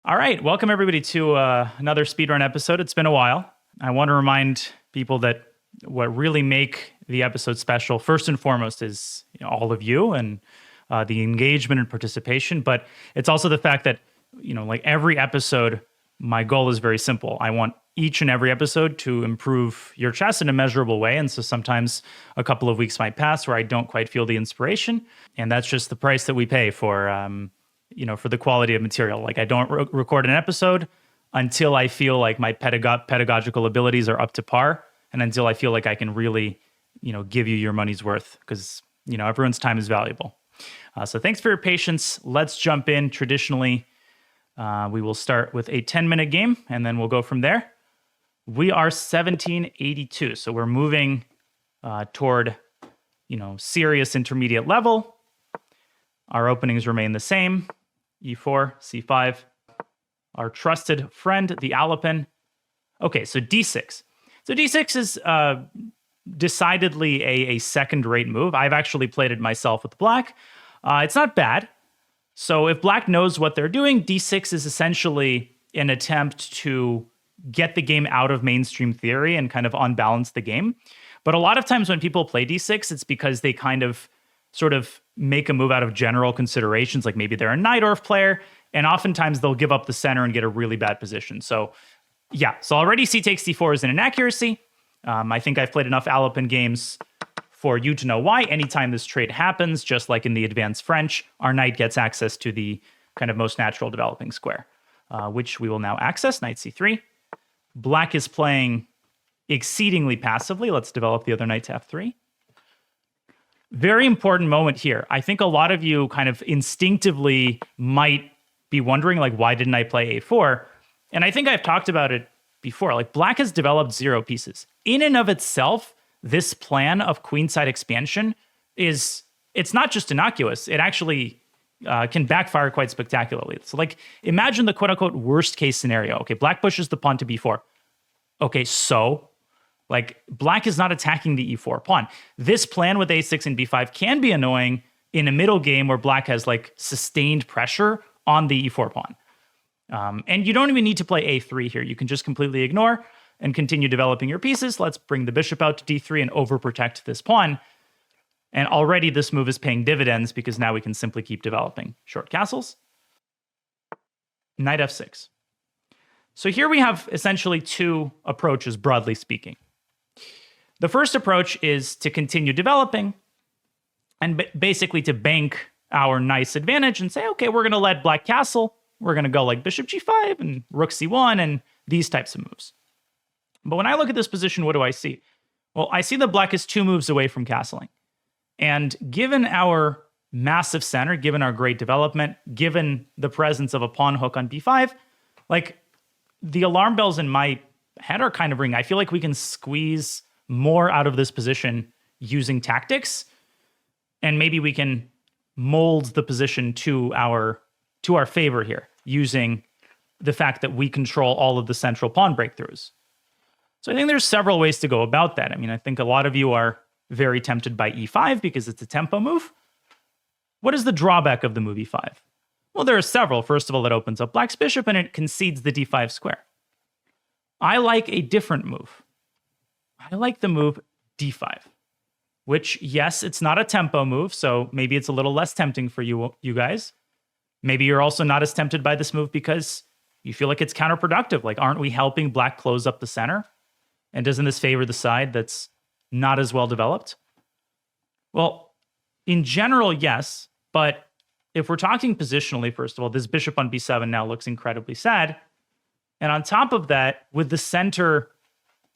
All right, welcome everybody to another Speedrun episode. It's been a while. I want to remind people that what really make the episode special, first and foremost, is all of you and the engagement and participation. But it's also the fact that, like every episode, my goal is very simple. I want each and every episode to improve your chess in a measurable way. And so sometimes a couple of weeks might pass where I don't quite feel the inspiration. And that's just the price that we pay for, for the quality of material. Like I don't record an episode until I feel like my pedagogical abilities are up to par. And until I feel like I can really, give you your money's worth, because, everyone's time is valuable. So thanks for your patience. Let's jump in. Traditionally, we will start with a 10-minute game, and then we'll go from there. We are 1782, so we're moving toward, serious intermediate level. Our openings remain the same. E4, C5. Our trusted friend, the Alapin. Okay, so D6. So D6 is decidedly a second-rate move. I've actually played it myself with black. It's not bad. So if black knows what they're doing, D6 is essentially an attempt to get the game out of mainstream theory and kind of unbalance the game. But a lot of times when people play D6, it's because they kind of sort of make a move out of general considerations, like maybe they're a Najdorf player, and oftentimes they'll give up the center and get a really bad position. So yeah, so already C takes D4 is an inaccuracy. I think I've played enough Alapin games for you to know why. Anytime this trade happens, just like in the advanced French, our knight gets access to the kind of most natural developing square, which we will now access, knight C3. Black is playing exceedingly passively. Let's develop the other knight to F3. Very important moment here. I think a lot of you kind of instinctively might be wondering, like, why didn't I play A4? And I think I've talked about it before. Like, black has developed 0 pieces. In and of itself, this plan of queenside expansion it's not just innocuous. It actually can backfire quite spectacularly. So, like, imagine the quote-unquote worst-case scenario. Okay, black pushes the pawn to B4. Okay, so, like, black is not attacking the E4 pawn. This plan with A6 and B5 can be annoying in a middle game where black has, like, sustained pressure on the E4 pawn. And you don't even need to play A3 here. You can just completely ignore and continue developing your pieces. Let's bring the bishop out to D3 and overprotect this pawn. And already this move is paying dividends because now we can simply keep developing short castles. Knight F6. So here we have essentially 2 approaches, broadly speaking. The first approach is to continue developing and basically to bank our nice advantage and say, okay, we're going to let black castle. We're going to go like bishop G5 and rook C1 and these types of moves. But when I look at this position, what do I see? Well, I see that black is 2 moves away from castling. And given our massive center, given our great development, given the presence of a pawn hook on B5, like, the alarm bells in my head are kind of ringing. I feel like we can squeeze more out of this position using tactics, and maybe we can mold the position to our favor here, using the fact that we control all of the central pawn breakthroughs. So I think there's several ways to go about that. I mean, I think a lot of you are very tempted by E5 because it's a tempo move. What is the drawback of the move E5? Well, there are several. First of all, it opens up black's bishop and it concedes the D5 square. I like a different move. I like the move D5, which, yes, it's not a tempo move, so maybe it's a little less tempting for you guys. Maybe you're also not as tempted by this move because you feel like it's counterproductive. Like, aren't we helping black close up the center? And doesn't this favor the side that's not as well developed? Well, in general, yes. But if we're talking positionally, first of all, this bishop on B7 now looks incredibly sad. And on top of that, with the center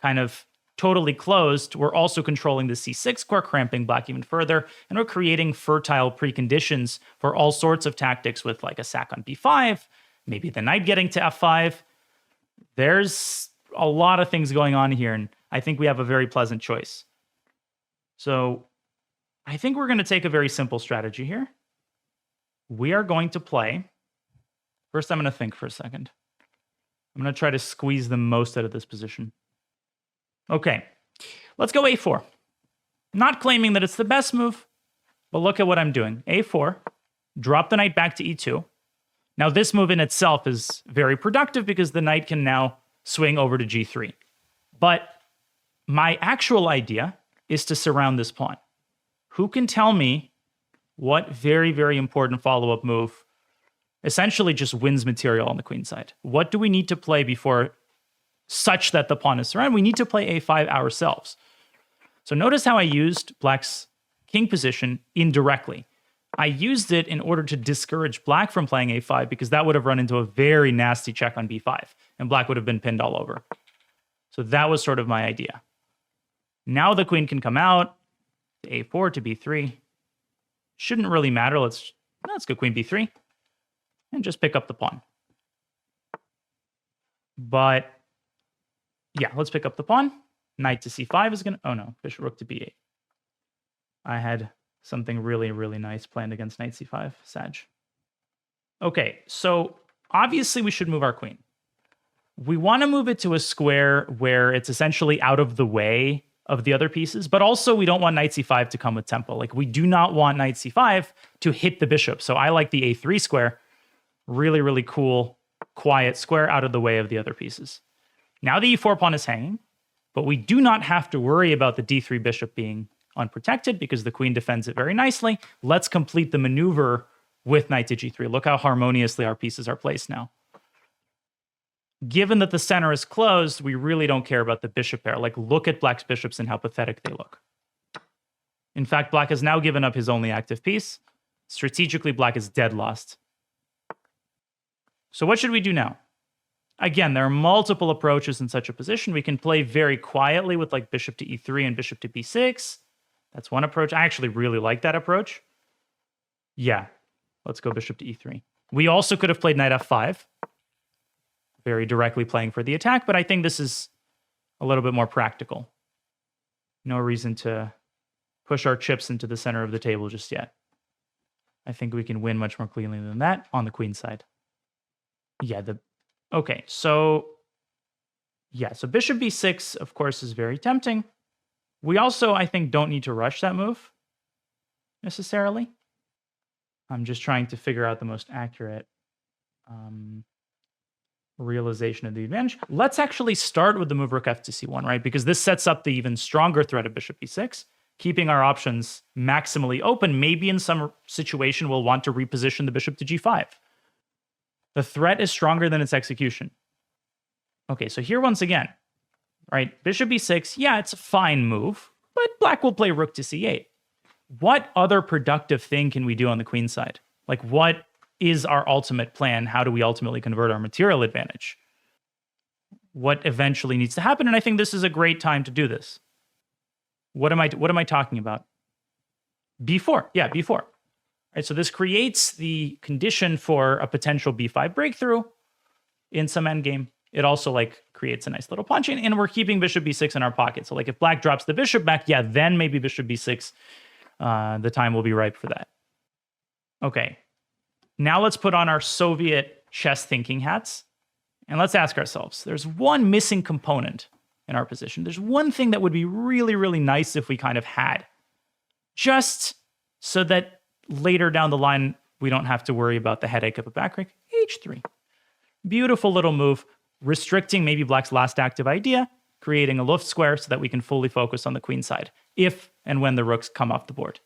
kind of totally closed, we're also controlling the C6 square, cramping black even further. And we're creating fertile preconditions for all sorts of tactics with, like, a sack on B5, maybe the knight getting to F5. There's a lot of things going on here, and I think we have a very pleasant choice. So I think we're going to take a very simple strategy here. We are going to play. First, I'm going to think for a second. I'm going to try to squeeze the most out of this position. Okay, let's go A4. Not claiming that it's the best move, but look at what I'm doing. A4, drop the knight back to E2. Now, this move in itself is very productive because the knight can now swing over to g3. But my actual idea is to surround this pawn. Who can tell me what very, very important follow-up move essentially just wins material on the queen side? What do we need to play before such that the pawn is surrounded? We need to play a5 ourselves. So notice how I used black's king position indirectly. I used it in order to discourage black from playing a5 because that would have run into a very nasty check on b5, and black would have been pinned all over. So that was sort of my idea. Now the queen can come out, to a4 to b3. Shouldn't really matter. Let's go queen b3 and just pick up the pawn. But yeah, let's pick up the pawn. Knight to c5 is going to... Oh no, bishop rook to b8. I had something really, really nice planned against knight c5, Sag. Okay, so obviously we should move our queen. We want to move it to a square where it's essentially out of the way of the other pieces, but also we don't want knight c5 to come with tempo. Like, we do not want knight c5 to hit the bishop. So I like the a3 square. Really, really cool, quiet square out of the way of the other pieces. Now the e4 pawn is hanging, but we do not have to worry about the d3 bishop being unprotected because the queen defends it very nicely. Let's complete the maneuver with knight to g3. Look how harmoniously our pieces are placed now. Given that the center is closed, we really don't care about the bishop pair. Like, look at black's bishops and how pathetic they look. In fact, black has now given up his only active piece. Strategically, black is dead lost. So what should we do now? Again, there are multiple approaches in such a position. We can play very quietly with like bishop to e3 and bishop to b6. That's one approach. I actually really like that approach. Yeah, let's go bishop to e3. We also could have played knight f5. Very directly playing for the attack, but I think this is a little bit more practical. No reason to push our chips into the center of the table just yet. I think we can win much more cleanly than that on the queen side. Yeah, okay, so bishop b6, of course, is very tempting. We also, I think, don't need to rush that move necessarily. I'm just trying to figure out the most accurate realization of the advantage. Let's actually start with the move rook f to c1, right? Because this sets up the even stronger threat of bishop b6, keeping our options maximally open. Maybe in some situation we'll want to reposition the bishop to g5. The threat is stronger than its execution. Okay, so here once again, right? Bishop b6, yeah, it's a fine move, but black will play rook to c8. What other productive thing can we do on the queen side? Like, what is our ultimate plan? How do we ultimately convert our material advantage? What eventually needs to happen? And I think this is a great time to do this. What am I talking about? b4. Yeah, b4. Right, so this creates the condition for a potential b5 breakthrough in some endgame. It also like creates a nice little pawn chain, and we're keeping bishop b6 in our pocket. So like if black drops the bishop back, yeah, then maybe bishop b6, the time will be ripe for that. Okay, now let's put on our Soviet chess thinking hats, and let's ask ourselves, there's one missing component in our position. There's one thing that would be really, really nice if we kind of had, just so that later down the line, we don't have to worry about the headache of a back rake. h3. Beautiful little move, restricting maybe black's last active idea, creating a Luft square so that we can fully focus on the queen side, if and when the rooks come off the board,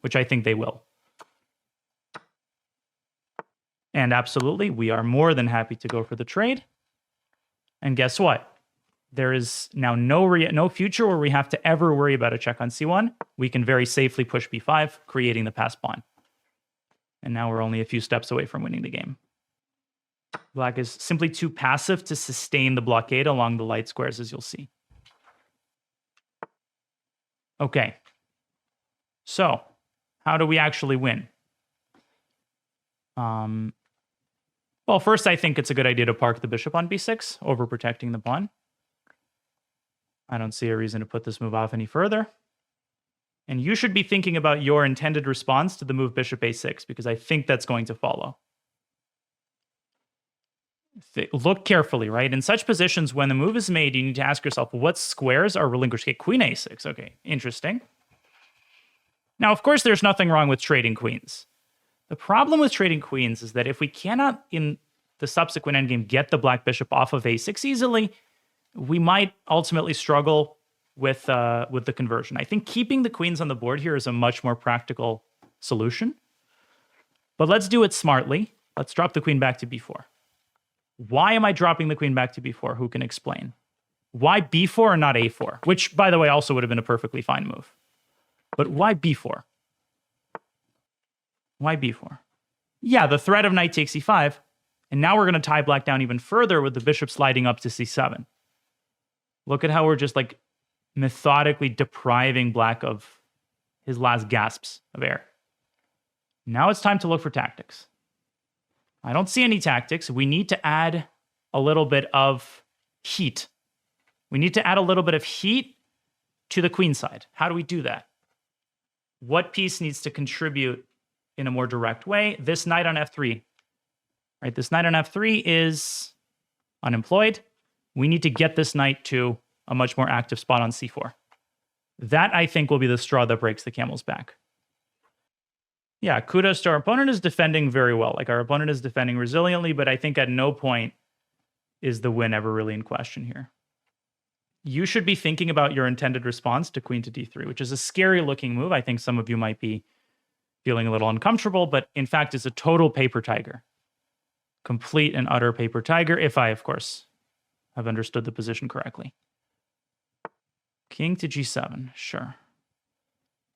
which I think they will. And absolutely, we are more than happy to go for the trade. And guess what? There is now no future where we have to ever worry about a check on c1. We can very safely push b5, creating the passed pawn. And now we're only a few steps away from winning the game. Black is simply too passive to sustain the blockade along the light squares, as you'll see. Okay. So, how do we actually win? Well, first, I think it's a good idea to park the bishop on b6, overprotecting the pawn. I don't see a reason to put this move off any further. And you should be thinking about your intended response to the move bishop a6, because I think that's going to follow. Look carefully, right? In such positions, when the move is made, you need to ask yourself, what squares are relinquished? Okay, queen a6. Okay, interesting. Now, of course, there's nothing wrong with trading queens. The problem with trading queens is that if we cannot, in the subsequent endgame, get the black bishop off of a6 easily, we might ultimately struggle with the conversion. I think keeping the queens on the board here is a much more practical solution. But let's do it smartly. Let's drop the queen back to b4. Why am I dropping the queen back to b4? Who can explain? Why b4 and not a4? Which, by the way, also would have been a perfectly fine move. But why b4? Why b4? Yeah, the threat of knight takes e5. And now we're going to tie black down even further with the bishop sliding up to c7. Look at how we're just like methodically depriving black of his last gasps of air. Now it's time to look for tactics. I don't see any tactics. We need to add a little bit of heat. We need to add a little bit of heat to the queen side. How do we do that? What piece needs to contribute in a more direct way? This knight on f3. Right, this knight on f3 is unemployed. We need to get this knight to a much more active spot on c4. That, I think, will be the straw that breaks the camel's back. Yeah, kudos to our opponent is defending very well. Like, our opponent is defending resiliently, but I think at no point is the win ever really in question here. You should be thinking about your intended response to queen to d3, which is a scary looking move. I think some of you might be feeling a little uncomfortable, but in fact, it's a total paper tiger. Complete and utter paper tiger, if I, of course, have understood the position correctly. King to g7, sure.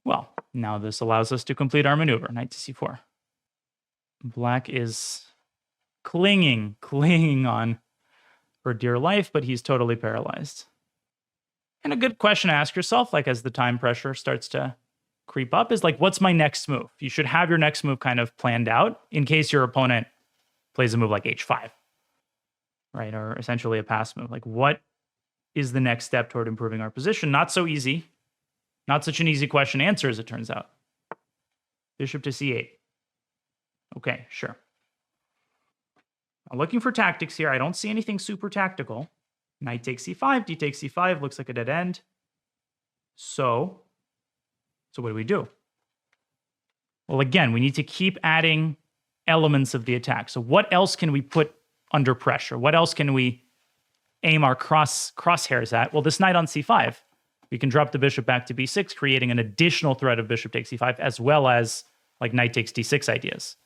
Well, now this allows us to complete our maneuver, knight to c4. Black is clinging on for dear life, but he's totally paralyzed. And a good question to ask yourself, like as the time pressure starts to creep up, is like, what's my next move? You should have your next move kind of planned out in case your opponent plays a move like h5, right? Or essentially a pass move. Like, what is the next step toward improving our position? Not so easy. Not such an easy question to answer, as it turns out. Bishop to c8. Okay, sure. I'm looking for tactics here. I don't see anything super tactical. Knight takes c5, d takes c5, looks like a dead end. So what do we do? Well, again, we need to keep adding elements of the attack. So what else can we put under pressure? What else can we aim our crosshairs at? Well, this knight on c5. We can drop the bishop back to b6, creating an additional threat of bishop takes e5, as well as like knight takes d6 ideas.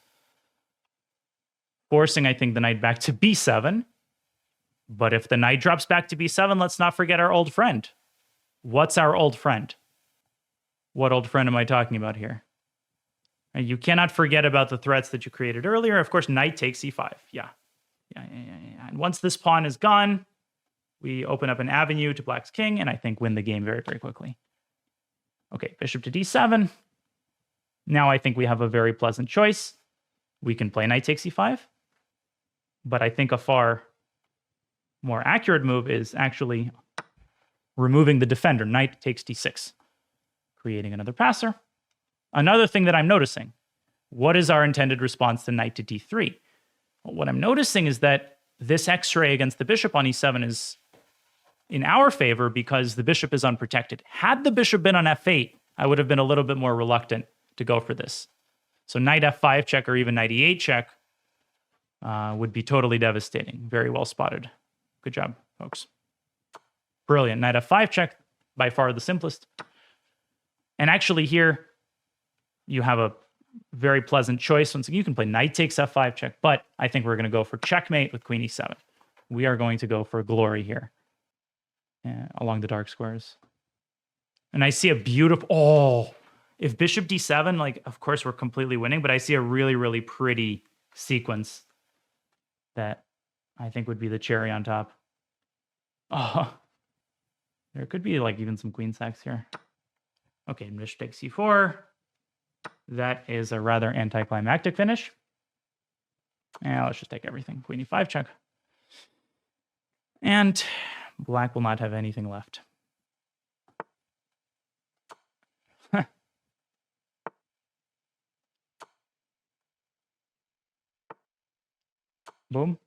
Forcing, I think, the knight back to b7. But if the knight drops back to b7, let's not forget our old friend. What's our old friend? What old friend am I talking about here? And you cannot forget about the threats that you created earlier. Of course, knight takes e5. Yeah. And once this pawn is gone, we open up an avenue to black's king, and I think win the game very, very quickly. Okay, bishop to d7. Now I think we have a very pleasant choice. We can play knight takes e5. But I think a far more accurate move is actually removing the defender. Knight takes d6, creating another passer. Another thing that I'm noticing, what is our intended response to knight to d3? Well, what I'm noticing is that this x-ray against the bishop on e7 is in our favor because the bishop is unprotected. Had the bishop been on f8, I would have been a little bit more reluctant to go for this. So knight f5 check or even knight e8 check would be totally devastating. Very well spotted. Good job, folks. Brilliant. Knight f5 check, by far the simplest. And actually here, you have a very pleasant choice. Once again, you can play knight takes f5 check, but I think we're going to go for checkmate with queen e7. We are going to go for glory here along the dark squares. And I see a beautiful... Oh, if bishop d7, like, of course, we're completely winning, but I see a really, really pretty sequence that I think would be the cherry on top. Oh, there could be, like, even some queen sacks here. Okay, bishop takes c4. That is a rather anticlimactic finish. And let's just take everything. Queen e5 check. And black will not have anything left. Boom.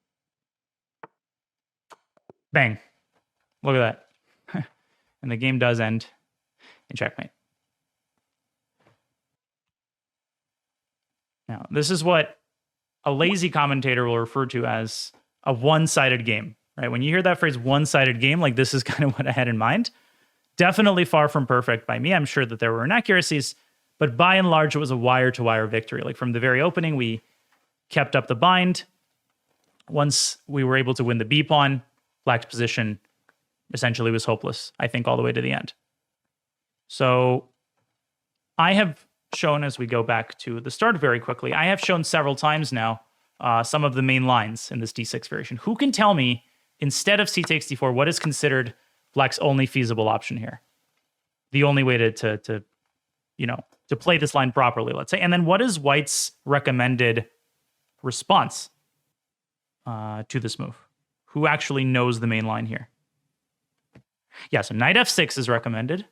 Bang. Look at that. And the game does end in checkmate. Now, this is what a lazy commentator will refer to as a one-sided game, right? When you hear that phrase one-sided game, like this is kind of what I had in mind. Definitely far from perfect by me. I'm sure that there were inaccuracies, but by and large, it was a wire-to-wire victory. Like from the very opening, we kept up the bind. Once we were able to win the B pawn, Black's position essentially was hopeless, I think, all the way to the end. So I have shown, as we go back to the start very quickly, I have shown several times now some of the main lines in this d6 variation. Who can tell me, instead of c takes d4, what is considered Black's only feasible option here? The only way to play this line properly, let's say. And then what is White's recommended response to this move? Who actually knows the main line here? Yeah, so knight f6 is recommended.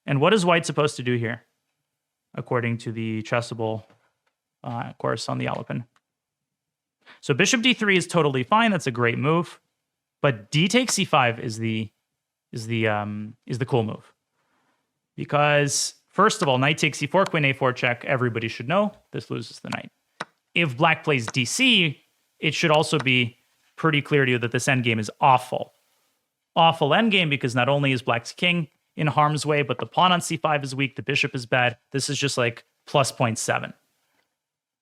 And what is White supposed to do here, according to the chessable course on the Alapin? So bishop d3 is totally fine. That's a great move. But d takes c5 is the cool move. Because first of all, knight takes c4, queen a4 check. Everybody should know this loses the knight. If Black plays dc, it should also be pretty clear to you that this endgame is awful. Awful endgame, because not only is Black's king in harm's way, but the pawn on c5 is weak, the bishop is bad. This is just like plus 0.7.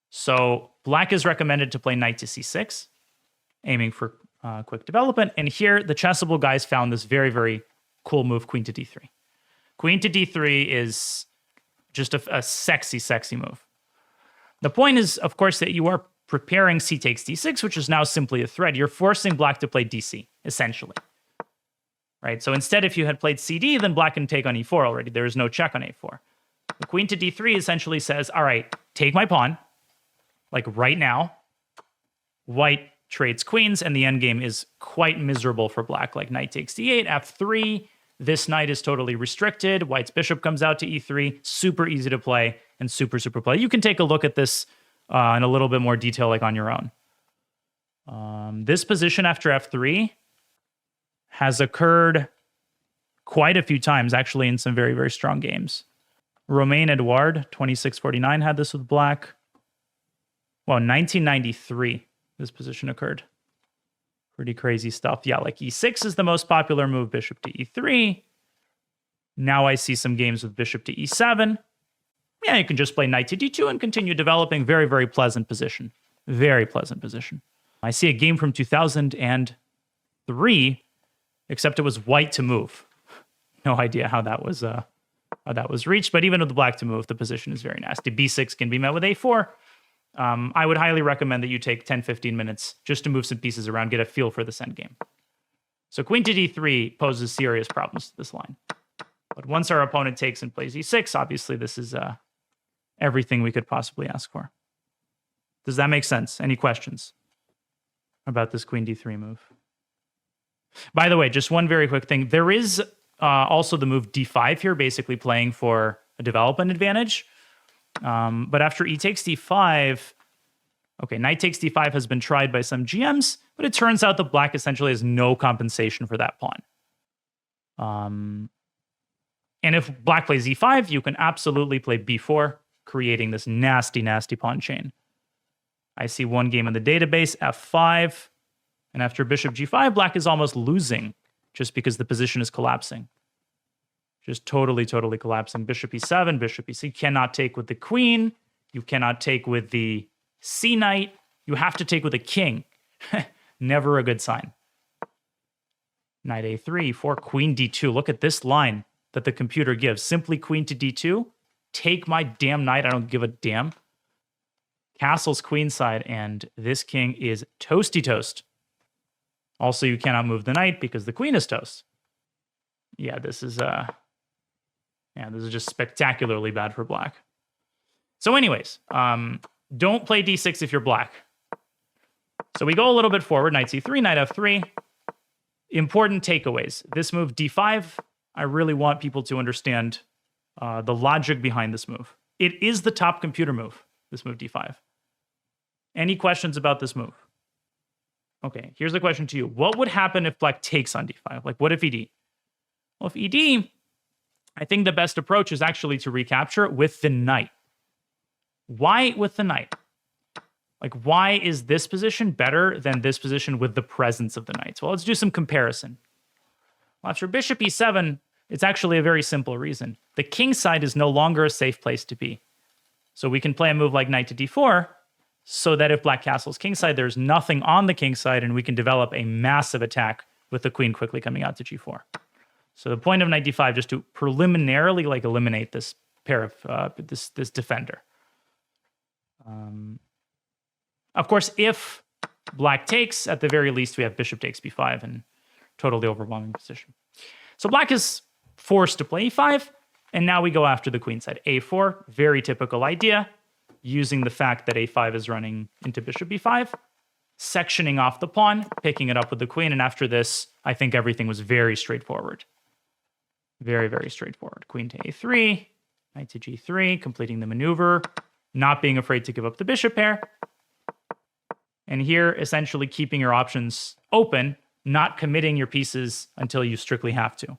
So Black is recommended to play knight to c6, aiming for quick development. And here, the chessable guys found this very, very cool move, queen to d3. Queen to d3 is just a sexy, sexy move. The point is, of course, that you are preparing c takes d6, which is now simply a threat. You're forcing Black to play dc, essentially. Right? So instead, if you had played cd, then Black can take on e4 already. There is no check on a4. The queen to d3 essentially says, all right, take my pawn, like right now. White trades queens, and the endgame is quite miserable for Black. Like knight takes d8, f3. This knight is totally restricted. White's bishop comes out to e3. Super easy to play and super, super play. You can take a look at this in a little bit more detail, like on your own. This position after f3 has occurred quite a few times, actually, in some very, very strong games. Romain Edouard, 2649, had this with Black. Well, 1993, this position occurred. Pretty crazy stuff. Yeah, like e6 is the most popular move, bishop to e3. Now I see some games with bishop to e7. Yeah, you can just play knight to d2 and continue developing. Very, very pleasant position. Very pleasant position. I see a game from 2003, except it was White to move. No idea how that was reached, but even with the Black to move, the position is very nasty. b6 can be met with a4. I would highly recommend that you take 10-15 minutes just to move some pieces around, get a feel for this endgame. So queen to d3 poses serious problems to this line. But once our opponent takes and plays e6, obviously this is everything we could possibly ask for. Does that make sense? Any questions about this queen d3 move? By the way, just one very quick thing. There is also the move d5 here, basically playing for a development advantage. But after e takes d5, okay, knight takes d5 has been tried by some GMs, but it turns out that Black essentially has no compensation for that pawn. And if Black plays e5, you can absolutely play b4, creating this nasty, nasty pawn chain. I see one game in the database, f5, and after bishop g5, Black is almost losing just because the position is collapsing. Just totally, totally collapsing. Bishop e7, bishop e6. Cannot take with the queen. You cannot take with the c knight. You have to take with a king. Never a good sign. Knight a3, e4, queen d2. Look at this line that the computer gives. Simply queen to d2. Take my damn knight. I don't give a damn. Castle's queenside, and this king is toasty toast. Also, you cannot move the knight because the queen is toast. Yeah, this is just spectacularly bad for Black. So anyways, don't play d6 if you're Black. So we go a little bit forward, knight c3, knight f3. Important takeaways. This move d5, I really want people to understand the logic behind this move. It is the top computer move, this move d5. Any questions about this move? Okay, here's the question to you. What would happen if Black takes on d5? Like, what if ed? Well, if ed, I think the best approach is actually to recapture with the knight. Why with the knight? Like, why is this position better than this position with the presence of the knights? Well, let's do some comparison. Well, after bishop e7, it's actually a very simple reason. The king side is no longer a safe place to be. So we can play a move like knight to d4, so that if black castles kingside, there's nothing on the king side, and we can develop a massive attack with the queen quickly coming out to g4. So the point of knight d5 just to preliminarily like eliminate this pair of this defender. Of course, if black takes, at the very least, we have bishop takes b5 and totally overwhelming position. So black is forced to play e5, and now we go after the queen side. a4, very typical idea, using the fact that a5 is running into bishop b5, sectioning off the pawn, picking it up with the queen, and after this, I think everything was very straightforward. Very, very straightforward. Queen to a3, knight to g3, completing the maneuver, not being afraid to give up the bishop pair. And here, essentially keeping your options open, not committing your pieces until you strictly have to.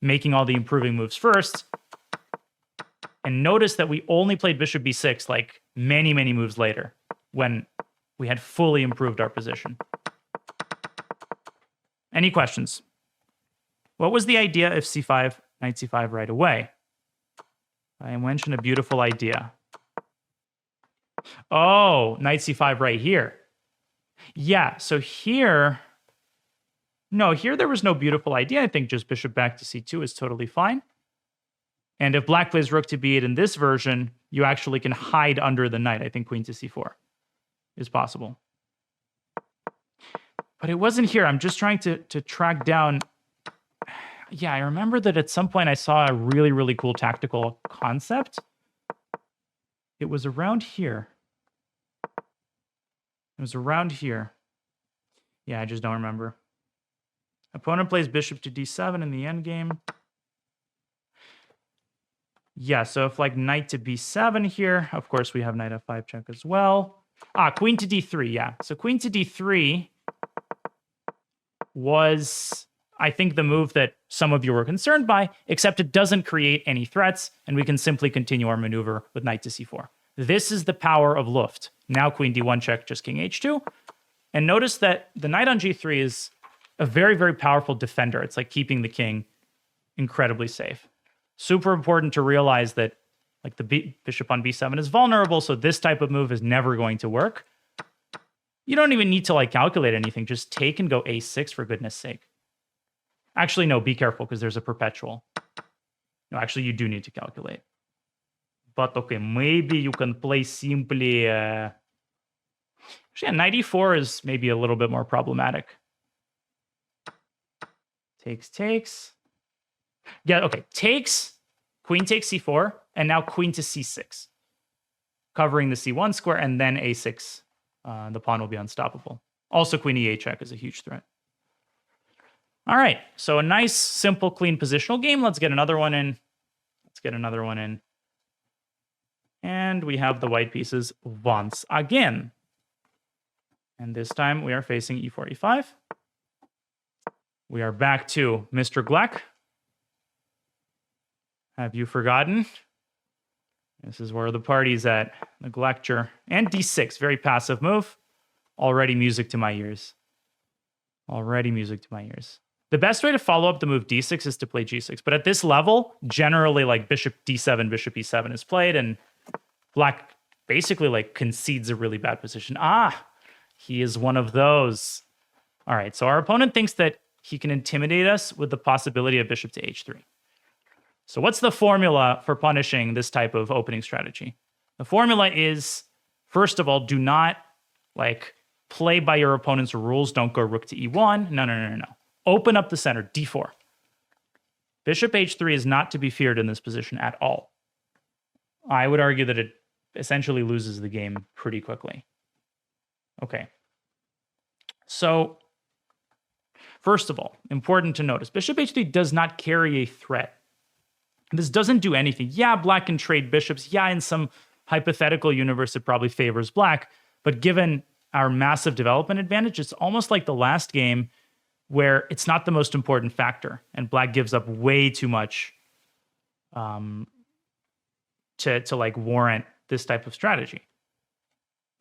Making all the improving moves first. And notice that we only played bishop b6 like many, many moves later, when we had fully improved our position. Any questions? What was the idea of c5, knight c5 right away? I mentioned a beautiful idea. Oh, knight c5 right here. Yeah, so here... No, here there was no beautiful idea. I think just bishop back to c2 is totally fine. And if black plays rook to b8 in this version, you actually can hide under the knight. I think queen to c4 is possible. But it wasn't here. I'm just trying to track down... Yeah, I remember that at some point I saw a really, really cool tactical concept. It was around here. It was around here. Yeah, I just don't remember. Opponent plays bishop to d7 in the endgame. Yeah, so if like knight to b7 here, of course we have knight f5 check as well. Queen to d3, yeah. So queen to d3 was, I think, the move that some of you were concerned by, except it doesn't create any threats, and we can simply continue our maneuver with knight to c4. This is the power of Luft. Now queen d1 check, just king h2. And notice that the knight on g3 is a very, very powerful defender. It's like keeping the king incredibly safe. Super important to realize that like the bishop on b7 is vulnerable, so this type of move is never going to work. You don't even need to like calculate anything. Just take and go a6 for goodness sake. Actually, no, be careful because there's a perpetual. No, actually, you do need to calculate. But okay, maybe you can play simply... Actually, yeah, knight e4 is maybe a little bit more problematic. Takes. Yeah, okay, takes, queen takes c4, and now queen to c6. Covering the c1 square, and then a6. The pawn will be unstoppable. Also, queen e8 check is a huge threat. All right, so a nice, simple, clean positional game. Let's get another one in. And we have the white pieces once again. And this time we are facing e4, e5. We are back to Mr. Glek. Have you forgotten? This is where the party's at. The Glekture. And d6, very passive move. Already music to my ears. The best way to follow up the move d6 is to play g6. But at this level, generally like bishop d7, bishop e7 is played, and black basically like concedes a really bad position. He is one of those. All right, so our opponent thinks that he can intimidate us with the possibility of bishop to h3. So what's the formula for punishing this type of opening strategy? The formula is, first of all, do not like play by your opponent's rules. Don't go rook to e1. No. Open up the center, d4. Bishop h3 is not to be feared in this position at all. I would argue that it essentially loses the game pretty quickly. Okay. So, first of all, important to notice, bishop h3 does not carry a threat. This doesn't do anything. Yeah, black can trade bishops. Yeah, in some hypothetical universe, it probably favors black. But given our massive development advantage, it's almost like the last game where it's not the most important factor, and black gives up way too much to like warrant this type of strategy.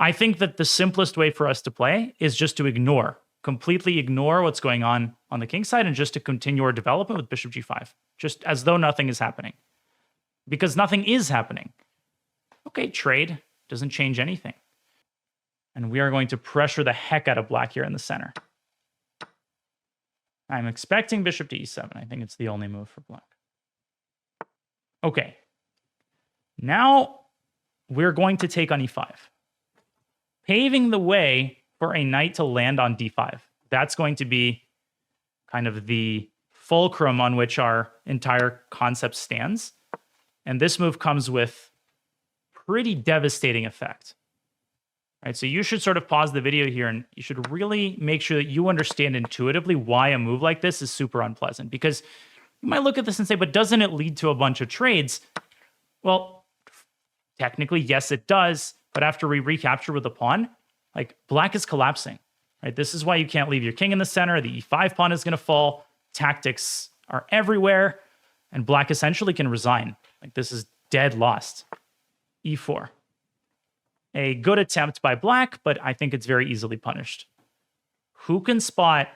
I think that the simplest way for us to play is just to completely ignore what's going on the king side and just to continue our development with bishop g5, just as though nothing is happening. Because nothing is happening. Okay, trade doesn't change anything. And we are going to pressure the heck out of black here in the center. I'm expecting bishop to e7. I think it's the only move for black. Okay. Now we're going to take on e5, paving the way for a knight to land on d5. That's going to be kind of the fulcrum on which our entire concept stands. And this move comes with pretty devastating effect. Right, so you should sort of pause the video here and you should really make sure that you understand intuitively why a move like this is super unpleasant. Because you might look at this and say, but doesn't it lead to a bunch of trades? Well, technically, yes, it does. But after we recapture with a pawn, like black is collapsing. Right? This is why you can't leave your king in the center. The e5 pawn is going to fall. Tactics are everywhere. And black essentially can resign. Like this is dead lost. e4. A good attempt by black, but I think it's very easily punished. Who can spot,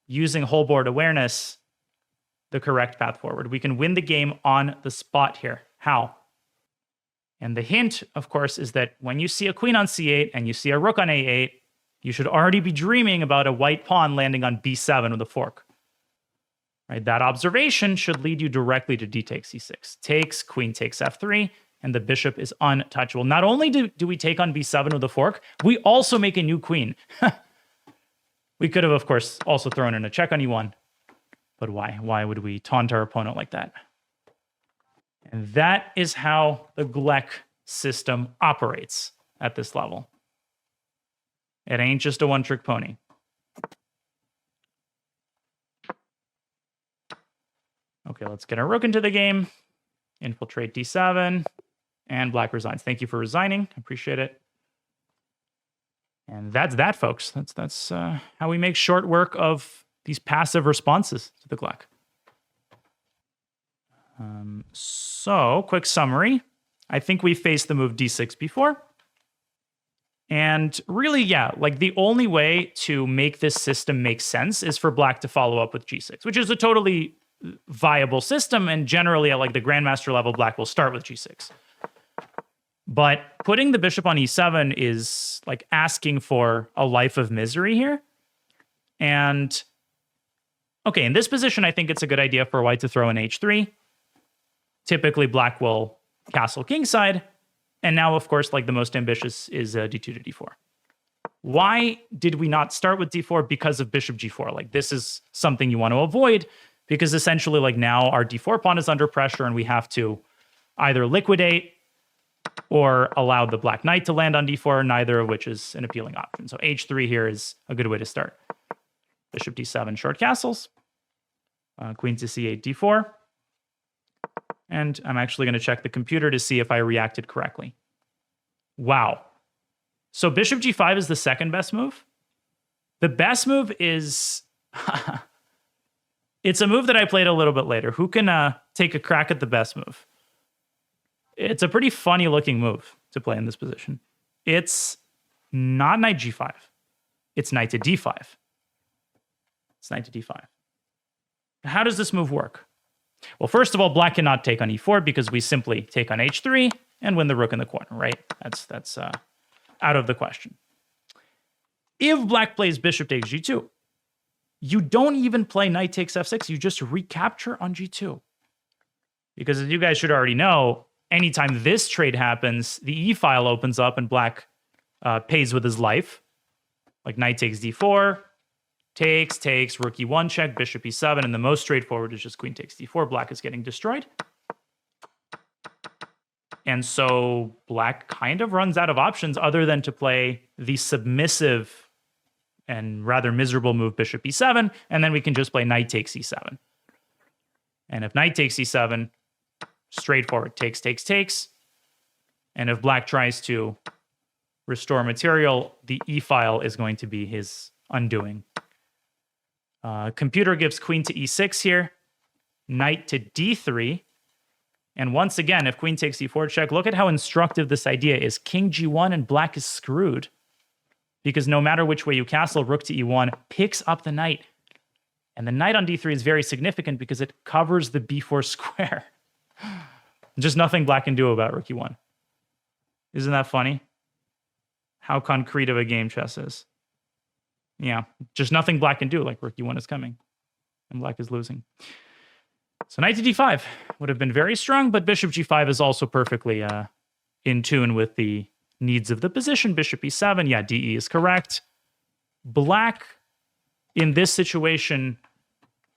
using whole board awareness, the correct path forward? We can win the game on the spot here. How? And the hint, of course, is that when you see a queen on c8 and you see a rook on a8, you should already be dreaming about a white pawn landing on b7 with a fork. Right? That observation should lead you directly to d takes c6. Takes, queen takes f3, and the bishop is untouchable. Not only do we take on b7 with a fork, we also make a new queen. We could have, of course, also thrown in a check on e1. But why? Why would we taunt our opponent like that? And that is how the Glek system operates at this level. It ain't just a one-trick pony. Okay, let's get our rook into the game. Infiltrate d7. And black resigns. Thank you for resigning. Appreciate it. And that's that, folks. That's how we make short work of these passive responses to the Glek. So, quick summary. I think we faced the move d6 before. And really, yeah, like the only way to make this system make sense is for black to follow up with g6, which is a totally viable system. And generally, at like the grandmaster level, black will start with g6. But putting the bishop on e7 is like asking for a life of misery here. And okay, in this position, I think it's a good idea for white to throw in h3. Typically, black will castle kingside. And now, of course, like the most ambitious is d2 to d4. Why did we not start with d4? Because of bishop g4. Like this is something you want to avoid because essentially like now our d4 pawn is under pressure and we have to either liquidate or allow the black knight to land on d4, neither of which is an appealing option. So h3 here is a good way to start. Bishop d7, short castles. Queen to c8, d4. And I'm actually going to check the computer to see if I reacted correctly. Wow. So bishop g5 is the second best move. The best move is... It's a move that I played a little bit later. Who can take a crack at the best move? It's a pretty funny looking move to play in this position. It's not knight g5. It's knight to d5. It's knight to d5. How does this move work? Well, first of all, black cannot take on e4 because we simply take on h3 and win the rook in the corner, right? That's out of the question. If black plays bishop takes g2, you don't even play knight takes f6. You just recapture on g2. Because as you guys should already know, anytime this trade happens, the e file opens up and black pays with his life. Like knight takes d4, takes, rook e1 check, bishop e7, and the most straightforward is just queen takes d4. Black is getting destroyed. And so black kind of runs out of options other than to play the submissive and rather miserable move bishop e7, and then we can just play knight takes e7. And if knight takes e7, straightforward, takes. And if black tries to restore material, the e file is going to be his undoing. Computer gives queen to e6 here, knight to d3, And once again, if queen takes e4 check, look at how instructive this idea is. King g1 and black is screwed. Because no matter which way you castle, rook to e1 picks up the knight. And the knight on d3 is very significant because it covers the b4 square. Just nothing black can do about rook e1. Isn't that funny? How concrete of a game chess is. Yeah, just nothing black can do, like rook e1 is coming. And black is losing. So knight to d5 would have been very strong, but bishop g5 is also perfectly in tune with the needs of the position. Bishop e7, yeah, DE is correct. Black, in this situation,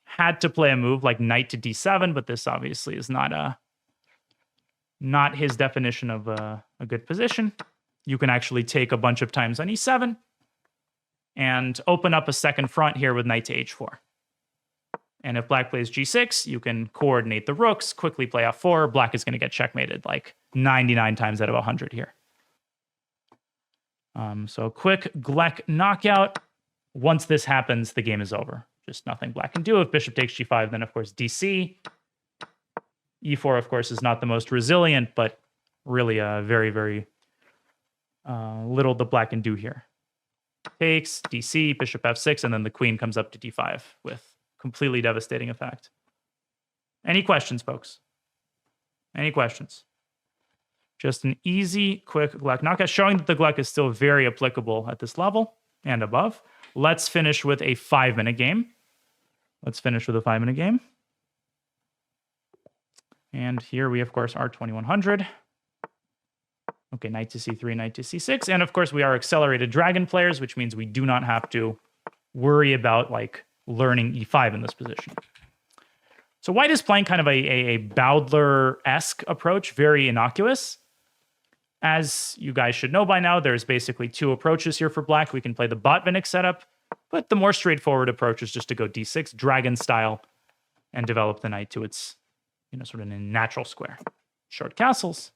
had to play a move like knight to d7, but this obviously is not his definition of a good position. You can actually take a bunch of times on e7 and open up a second front here with knight to h4. And if black plays g6, you can coordinate the rooks, quickly play f4. Black is going to get checkmated like 99 times out of 100 here. So a quick Glek knockout. Once this happens, the game is over. Just nothing black can do. If bishop takes g5, then of course dc. e4, of course, is not the most resilient, but really very, very little the black can do here. Takes, dc, bishop f6, and then the queen comes up to d5 with completely devastating effect. Any questions, folks? Any questions? Just an easy, quick Glek knockout, showing that the Glek is still very applicable at this level and above. Let's finish with a 5-minute game. And here we, of course, are 2100. Okay, knight to c3, knight to c6. And of course, we are accelerated dragon players, which means we do not have to worry about like learning e5 in this position. So white is playing kind of a Bowdler-esque approach, very innocuous. As you guys should know by now, there's basically two approaches here for black. We can play the Botvinnik setup, but the more straightforward approach is just to go d6, dragon style, and develop the knight to its, sort of a natural square. Short castles.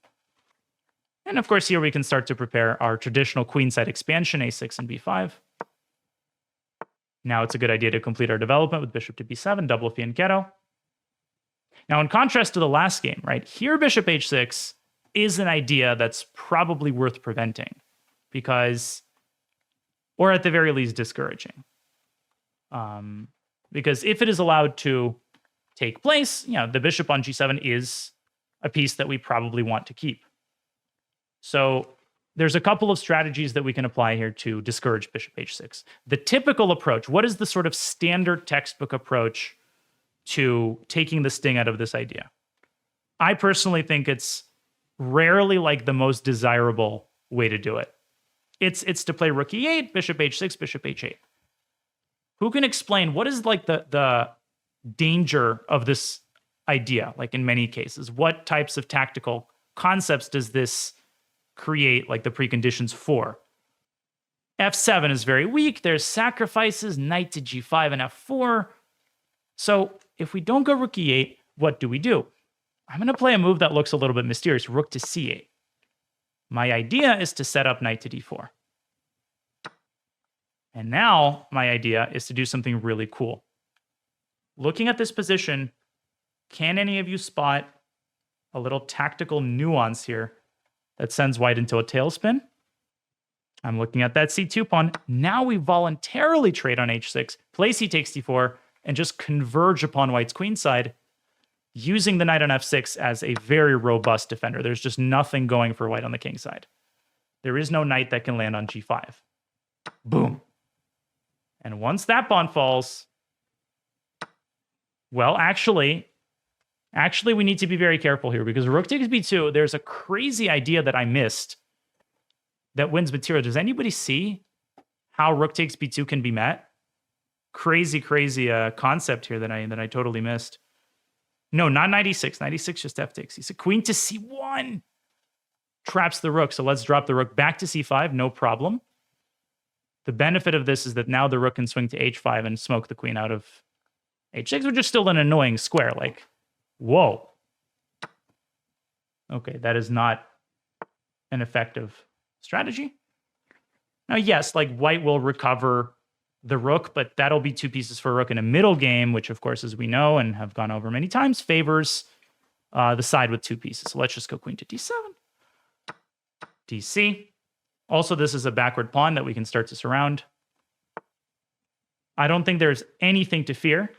And of course, here we can start to prepare our traditional queenside expansion, a6 and b5. Now it's a good idea to complete our development with bishop to b7, double fianchetto. Now, in contrast to the last game, right, here bishop h6 is an idea that's probably worth preventing because, or at the very least, discouraging. Because if it is allowed to take place, the bishop on g7 is a piece that we probably want to keep. So there's a couple of strategies that we can apply here to discourage bishop h6. The typical approach, what is the sort of standard textbook approach to taking the sting out of this idea? I personally think it's rarely like the most desirable way to do it. It's to play rook e8, bishop h6, bishop h8. Who can explain what is like the danger of this idea, like in many cases? What types of tactical concepts does this create like the preconditions for? f7 is very weak. There's sacrifices, knight to g5 and f4. So if we don't go rook e8, what do we do? I'm going to play a move that looks a little bit mysterious, rook to c8. My idea is to set up knight to d4. And now my idea is to do something really cool. Looking at this position, can any of you spot a little tactical nuance here that sends white into a tailspin? I'm looking at that c2 pawn. Now we voluntarily trade on h6, play c takes d4, and just converge upon white's queenside, using the knight on f6 as a very robust defender. There's just nothing going for white on the king side. There is no knight that can land on g5. Boom. And once that pawn falls, well, actually, we need to be very careful here because rook takes b2, there's a crazy idea that I missed that wins material. Does anybody see how rook takes b2 can be met? Crazy concept here that I totally missed. No, not 96. 96 just f takes. He's a queen to c1. Traps the rook. So let's drop the rook back to c5. No problem. The benefit of this is that now the rook can swing to h5 and smoke the queen out of h6, which is still an annoying square. Like, whoa. Okay, that is not an effective strategy. Now, yes, like white will recover the rook, but that'll be two pieces for a rook in a middle game, which, of course, as we know and have gone over many times, favors the side with 2 pieces. So let's just go queen to d7, dc. Also, this is a backward pawn that we can start to surround. I don't think there's anything to fear.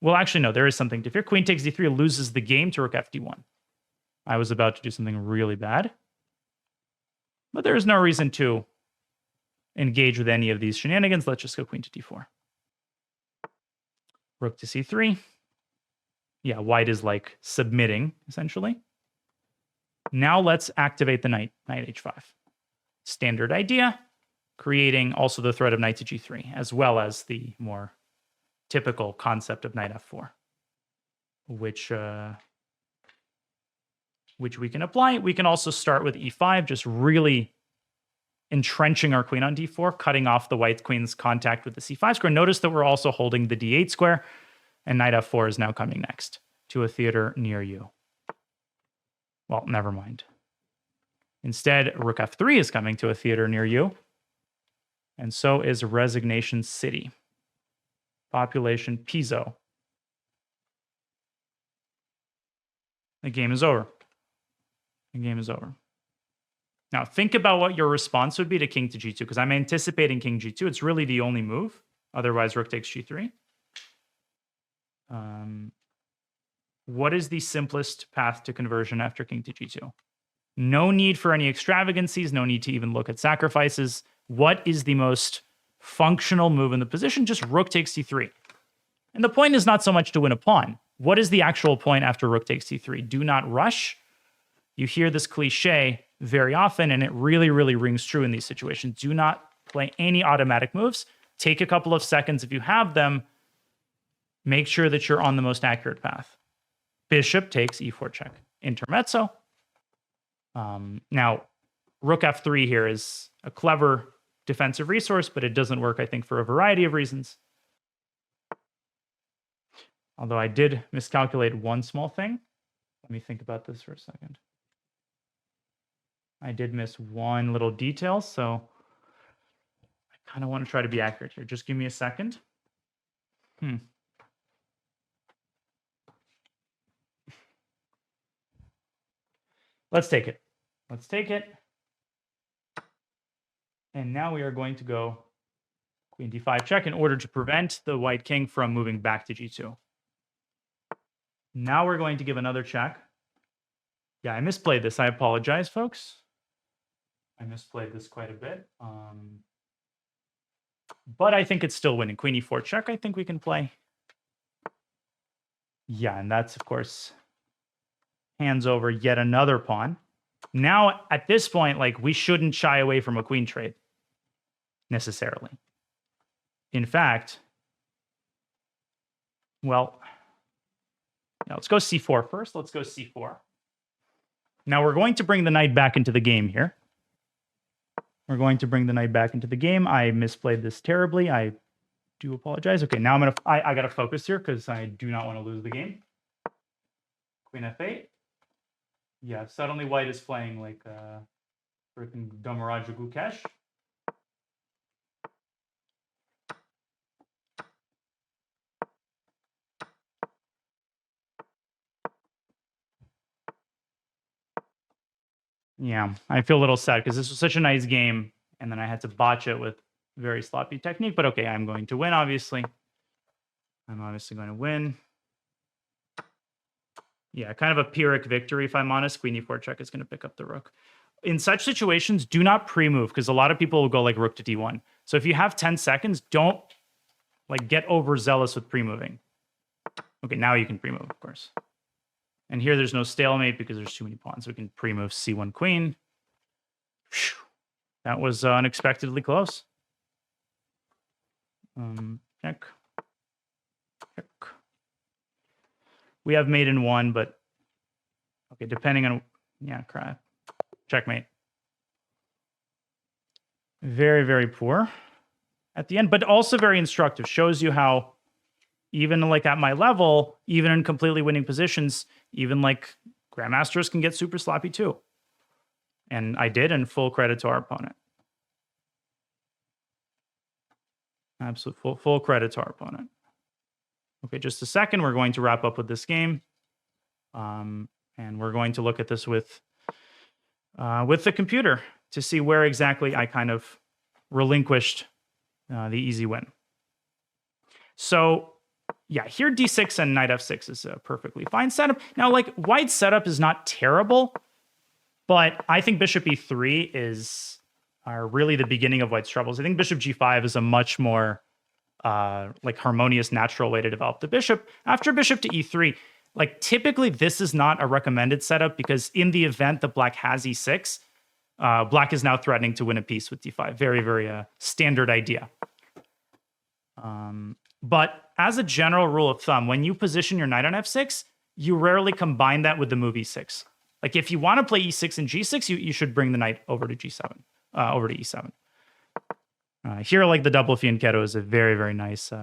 Well, actually, no, there is something to fear. Queen takes d3, loses the game to rook fd1. I was about to do something really bad. But there is no reason to engage with any of these shenanigans. Let's just go queen to d4. Rook to c3. Yeah, white is like submitting, essentially. Now let's activate the knight, knight h5. Standard idea, creating also the threat of knight to g3, as well as the more typical concept of knight f4, which we can apply. We can also start with e5, just really entrenching our queen on d4, cutting off the white queen's contact with the c5 square. Notice that we're also holding the d8 square, and knight f4 is now coming next to a theater near you. Well, never mind. Instead, rook f3 is coming to a theater near you, and so is Resignation City. Population Piso. The game is over. The game is over. Now, think about what your response would be to king to g2, because I'm anticipating king g2. It's really the only move. Otherwise, rook takes g3. What is the simplest path to conversion after king to g2? No need for any extravagancies. No need to even look at sacrifices. What is the most functional move in the position? Just rook takes c3. And the point is not so much to win a pawn. What is the actual point after rook takes c3? Do not rush. You hear this cliche very often, and it really, really rings true in these situations. Do not play any automatic moves. Take a couple of seconds if you have them. Make sure that you're on the most accurate path. Bishop takes e4 check. Intermezzo. Now, rook f3 here is a clever defensive resource, but it doesn't work, I think, for a variety of reasons. Although I did miscalculate one small thing. Let me think about this for a second. I did miss one little detail, so I kind of want to try to be accurate here. Just give me a second. Let's take it. Let's take it. And now we are going to go queen d5 check in order to prevent the white king from moving back to g2. Now we're going to give another check. Yeah, I misplayed this. I apologize, folks. I misplayed this quite a bit. But I think it's still winning. Queen e4 check, I think we can play. Yeah, and that's, of course, hands over yet another pawn. Now, at this point, like, we shouldn't shy away from a queen trade, necessarily. In fact, well, now let's go c4 first. Let's go c4. Now, we're going to bring the knight back into the game here. We're going to bring the knight back into the game. I misplayed this terribly. I do apologize. Okay, now I got to focus here because I do not want to lose the game. Queen f8. Yeah, suddenly white is playing like freaking Domaraja Gukesh. Yeah, I feel a little sad because this was such a nice game, and then I had to botch it with very sloppy technique. But okay, I'm going to win, obviously. I'm obviously going to win. Yeah, kind of a Pyrrhic victory, if I'm honest. Queen e4 check is going to pick up the rook. In such situations, do not pre-move, because a lot of people will go like rook to d1. So if you have 10 seconds, don't like get overzealous with pre-moving. Okay, now you can pre-move, of course. And here there's no stalemate because there's too many pawns. So we can pre-move c1 queen. Whew. That was unexpectedly close. Check. Check. We have mate in one, but okay, depending on, yeah, crap. Checkmate. Very, very poor at the end, but also very instructive. Shows you how even like at my level, even in completely winning positions, even like grandmasters can get super sloppy too. And I did, and full credit to our opponent. Absolute full credit to our opponent. Okay, just a second. We're going to wrap up with this game. And we're going to look at this with the computer to see where exactly I kind of relinquished the easy win. So yeah, here d6 and knight f6 is a perfectly fine setup. Now, like, white's setup is not terrible, but I think bishop e3 is really the beginning of white's troubles. I think bishop g5 is a much more like harmonious, natural way to develop the bishop. After bishop to e3, like, typically this is not a recommended setup because in the event that black has e6, black is now threatening to win a piece with d5. Very, very standard idea. But as a general rule of thumb, when you position your knight on f6, you rarely combine that with the move e6. Like, if you want to play e6 and g6, you should bring the knight over to g7, over to e7. Here, like, the double fianchetto is a very, very nice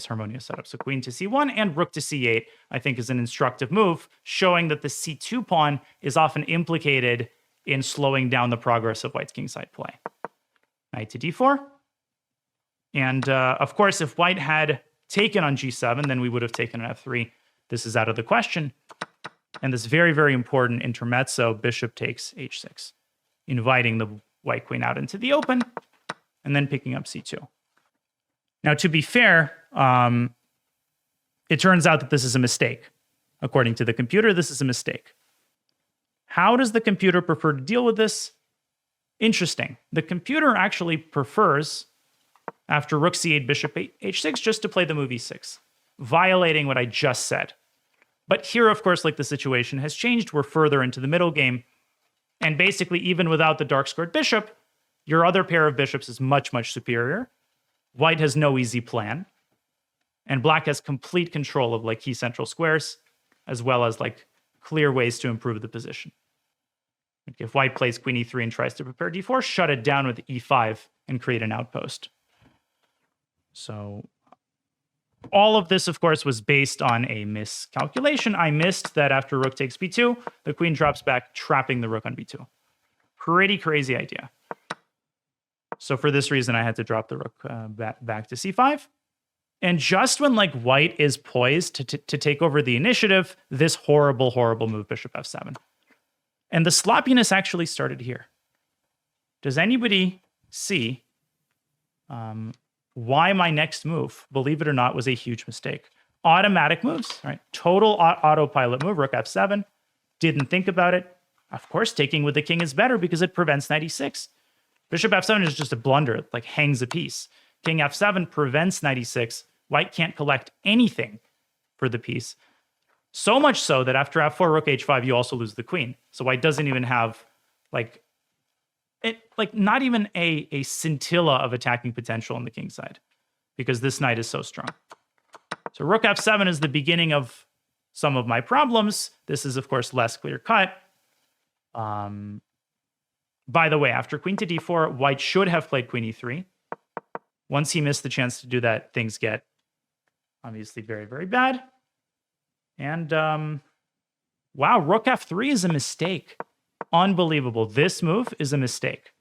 harmonious setup. So queen to c1 and rook to c8, I think, is an instructive move, showing that the c2 pawn is often implicated in slowing down the progress of white's kingside play. Knight to d4. And of course, if white had taken on g7, then we would have taken on f3. This is out of the question. And this very, very important intermezzo, bishop takes h6, inviting the white queen out into the open, and then picking up c2. Now, to be fair, it turns out that this is a mistake. According to the computer, this is a mistake. How does the computer prefer to deal with this? Interesting. The computer actually prefers, after rook c8, bishop h6, just to play the move e6, violating what I just said. But here, of course, like, the situation has changed. We're further into the middle game. And basically, even without the dark-squared bishop, your other pair of bishops is much, much superior. White has no easy plan. And black has complete control of, like, key central squares, as well as, like, clear ways to improve the position. Like, if white plays queen e3 and tries to prepare d4, shut it down with e5 and create an outpost. So all of this, of course, was based on a miscalculation. I missed that after rook takes b2, the queen drops back, trapping the rook on b2. Pretty crazy idea. So for this reason, I had to drop the rook back to c5. And just when, like, white is poised to take over the initiative, this horrible, horrible move, bishop f7. And the sloppiness actually started here. Does anybody see why my next move, believe it or not, was a huge mistake? Automatic moves, right? Total autopilot move, rook f7. Didn't think about it. Of course, taking with the king is better because it prevents knight e6. Bishop f7 is just a blunder. It, like, hangs a piece. King f7 prevents knight e6. White can't collect anything for the piece. So much so that after f4, rook h5, you also lose the queen. So white doesn't even have, like, not even a scintilla of attacking potential on the king side, because this knight is so strong. So rook f7 is the beginning of some of my problems. This is, of course, less clear cut. By the way, after queen to d4, white should have played queen e3. Once he missed the chance to do that, things get obviously very, very bad. And wow, rook f3 is a mistake. Unbelievable. This move is a mistake.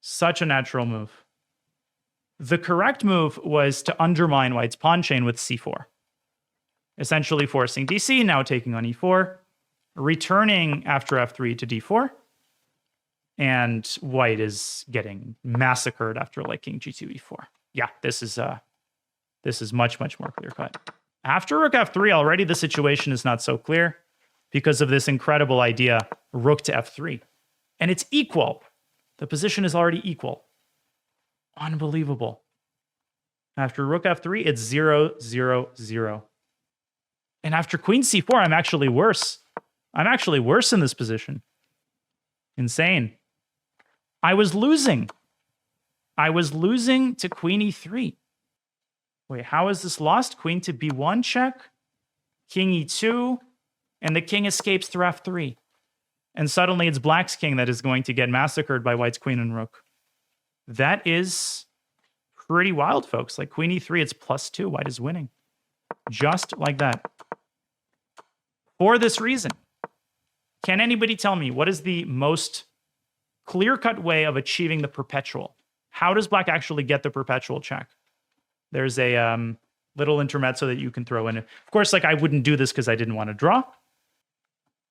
Such a natural move. The correct move was to undermine white's pawn chain with c4. Essentially forcing dc, now taking on e4, returning after f3 to d4, and white is getting massacred after, like, king g2, e4. Yeah, this is much, much more clear-cut. After rook f3, already the situation is not so clear because of this incredible idea, rook to f3. And it's equal. The position is already equal. Unbelievable. After rook f3, it's 0, 0, 0. And after queen c4, I'm actually worse. I'm actually worse in this position. Insane. I was losing. I was losing to queen e3. Wait, how is this lost? Queen to b1 check, king e2, and the king escapes through f3. And suddenly it's black's king that is going to get massacred by white's queen and rook. That is pretty wild, folks. Like, queen e3, it's +2. White is winning. Just like that. For this reason, can anybody tell me what is the most clear-cut way of achieving the perpetual? How does black actually get the perpetual check? There's a little intermezzo that you can throw in. Of course, like I wouldn't do this because I didn't want to draw.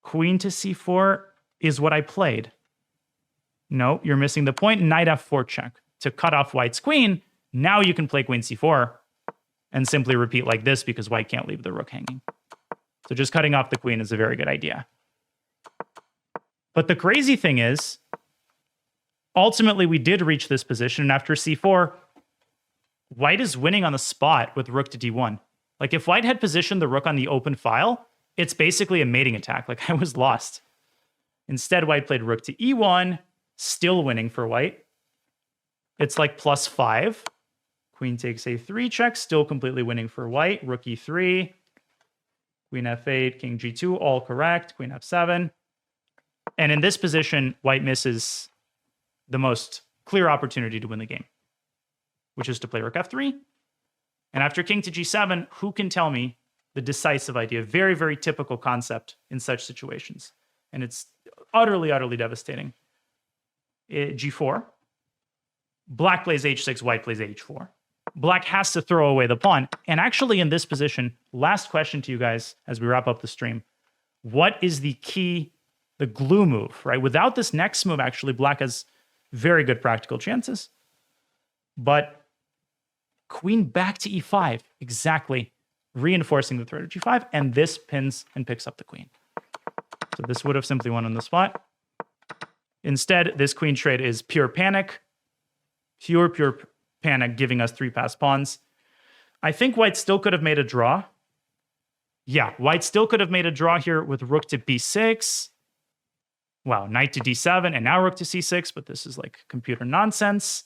Queen to c4 is what I played. No, you're missing the point. Knight f4 check to cut off white's queen. Now you can play queen c4 and simply repeat like this because white can't leave the rook hanging. So just cutting off the queen is a very good idea. But the crazy thing is, ultimately we did reach this position, and after c4, white is winning on the spot with rook to d1. Like if white had positioned the rook on the open file, it's basically a mating attack. Like I was lost. Instead, white played rook to e1, still winning for white. It's like +5. Queen takes a3 check, still completely winning for white. Rook e3, queen f8, king g2, all correct. Queen f7. And in this position, white misses the most clear opportunity to win the game, which is to play rook f3. And after king to g7, who can tell me the decisive idea? Very, very typical concept in such situations. And it's utterly, utterly devastating. G4. Black plays h6, white plays h4. Black has to throw away the pawn. And actually in this position, last question to you guys as we wrap up the stream. What is the key, the glue move, right? Without this next move, actually, black has very good practical chances. But queen back to e5, exactly, reinforcing the threat of g5, and this pins and picks up the queen. So this would have simply won on the spot. Instead, this queen trade is pure panic. Pure panic, giving us 3 passed pawns. I think white still could have made a draw. Yeah, white still could have made a draw here with rook to b6. Wow, knight to d7, and now rook to c6, but this is like computer nonsense.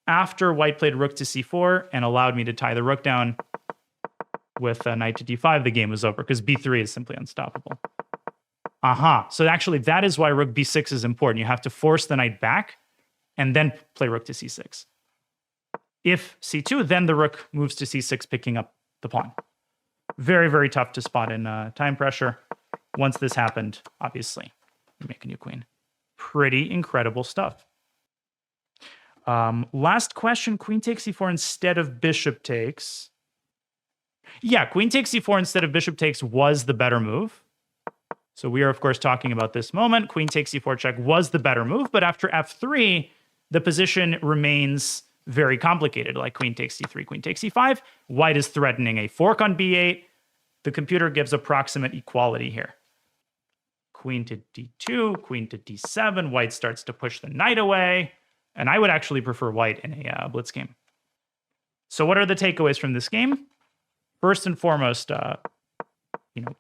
After white played rook to c4 and allowed me to tie the rook down with knight to d5, the game was over because b3 is simply unstoppable. So actually, that is why rook b6 is important. You have to force the knight back and then play rook to c6. If c2, then the rook moves to c6, picking up the pawn. Very, very tough to spot in time pressure. Once this happened, obviously, you make a new queen. Pretty incredible stuff. Last question, queen takes c4 instead of bishop takes. Yeah, queen takes c4 instead of bishop takes was the better move. So we are, of course, talking about this moment. Queen takes c4 check was the better move, but after f3, the position remains very complicated, like queen takes c3, queen takes c5. White is threatening a fork on b8. The computer gives approximate equality here. Queen to d2, queen to d7. White starts to push the knight away. And I would actually prefer white in a blitz game. So what are the takeaways from this game? First and foremost,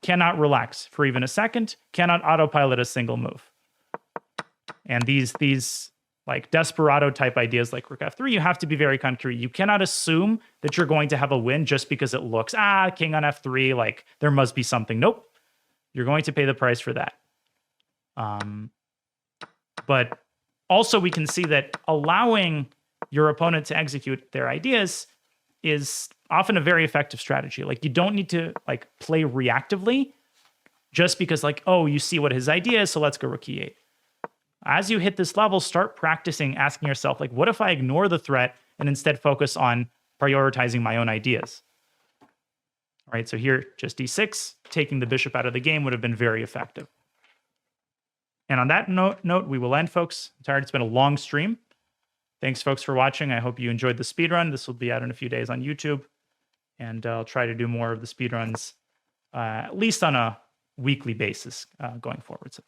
cannot relax for even a second, cannot autopilot a single move. And these like desperado type ideas like rook f3, you have to be very concrete. You cannot assume that you're going to have a win just because it looks, king on f3, like there must be something. Nope. You're going to pay the price for that. But also we can see that allowing your opponent to execute their ideas is often a very effective strategy. Like you don't need to like play reactively just because like, oh, you see what his idea is, so let's go rook e8. As you hit this level, start practicing asking yourself, like, what if I ignore the threat and instead focus on prioritizing my own ideas? All right, so here, just d6, taking the bishop out of the game would have been very effective. And on that note, we will end, folks. I'm tired. It's been a long stream. Thanks, folks, for watching. I hope you enjoyed the speedrun. This will be out in a few days on YouTube. And I'll try to do more of the speedruns, at least on a weekly basis going forward. So